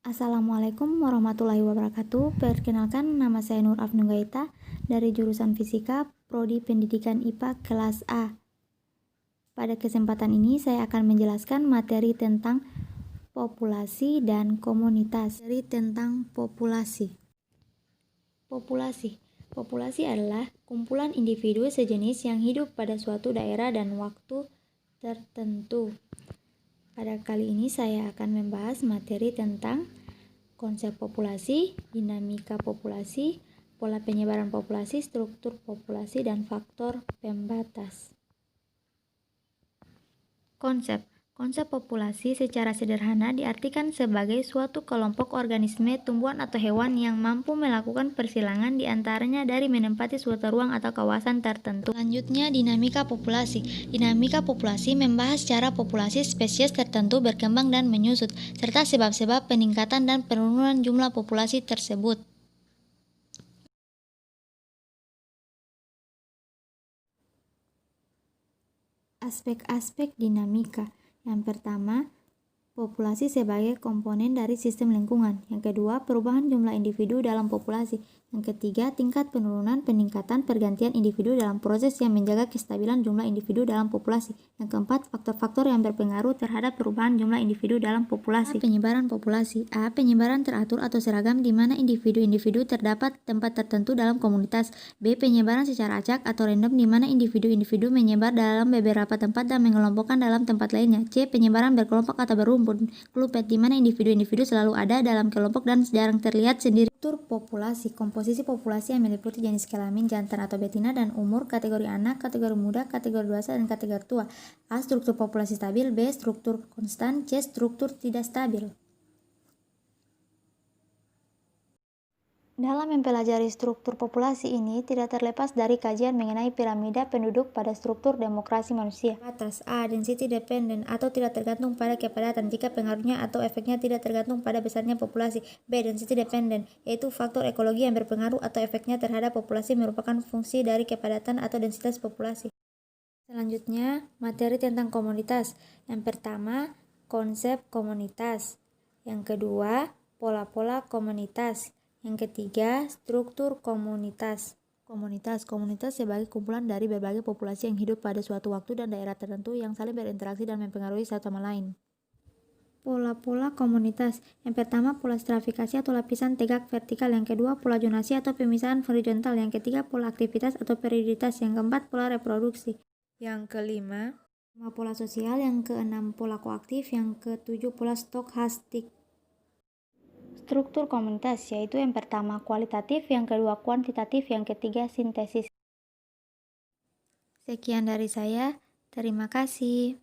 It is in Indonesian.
Assalamualaikum warahmatullahi wabarakatuh. Perkenalkan, nama saya Nur Afnun Gaita dari jurusan Fisika, Prodi Pendidikan IPA kelas A. Pada kesempatan ini saya akan menjelaskan materi tentang populasi dan komunitas. Populasi adalah kumpulan individu sejenis yang hidup pada suatu daerah dan waktu tertentu. Pada kali ini saya akan membahas materi tentang konsep populasi, dinamika populasi, pola penyebaran populasi, struktur populasi, dan faktor pembatas. Konsep populasi secara sederhana diartikan sebagai suatu kelompok organisme, tumbuhan atau hewan yang mampu melakukan persilangan di antaranya dari menempati suatu ruang atau kawasan tertentu. Selanjutnya, dinamika populasi. Dinamika populasi membahas cara populasi spesies tertentu berkembang dan menyusut, serta sebab-sebab peningkatan dan penurunan jumlah populasi tersebut. Aspek-aspek dinamika. Yang pertama, populasi sebagai komponen dari sistem lingkungan. Yang kedua, perubahan jumlah individu dalam populasi. Yang ketiga, tingkat penurunan, peningkatan, pergantian individu dalam proses yang menjaga kestabilan jumlah individu dalam populasi. Yang keempat, faktor-faktor yang berpengaruh terhadap perubahan jumlah individu dalam populasi. Penyebaran populasi. Penyebaran teratur atau seragam di mana individu-individu terdapat tempat tertentu dalam komunitas. B. Penyebaran secara acak atau random di mana individu-individu menyebar dalam beberapa tempat dan mengelompokkan dalam tempat lainnya. C. Penyebaran berkelompok atau berumpun, klupet, di mana individu-individu selalu ada dalam kelompok dan jarang terlihat sendiri. Struktur populasi. Komposisi populasi yang meliputi jenis kelamin, jantan atau betina, dan umur, kategori anak, kategori muda, kategori dewasa, dan kategori tua. A. Struktur populasi stabil. B. Struktur konstan. C. Struktur tidak stabil. Dalam mempelajari struktur populasi ini, tidak terlepas dari kajian mengenai piramida penduduk pada struktur demokrasi manusia. Atas A. Density dependent atau tidak tergantung pada kepadatan jika pengaruhnya atau efeknya tidak tergantung pada besarnya populasi. B. Density dependent, yaitu faktor ekologi yang berpengaruh atau efeknya terhadap populasi merupakan fungsi dari kepadatan atau densitas populasi. Selanjutnya, materi tentang komunitas. Yang pertama, konsep komunitas. Yang kedua, pola-pola komunitas. Yang ketiga, struktur komunitas. Komunitas sebagai kumpulan dari berbagai populasi yang hidup pada suatu waktu dan daerah tertentu yang saling berinteraksi dan mempengaruhi satu sama lain. Pola-pola komunitas. Yang pertama, pola stratifikasi atau lapisan tegak vertikal. Yang kedua, pola zonasi atau pemisahan horizontal. Yang ketiga, pola aktivitas atau perioditas. Yang keempat, pola reproduksi. Yang kelima, pola sosial. Yang keenam, pola koaktif. Yang ketujuh, pola stochastik. Struktur komunitas, yaitu yang pertama kualitatif, yang kedua kuantitatif, yang ketiga sintesis. Sekian dari saya, terima kasih.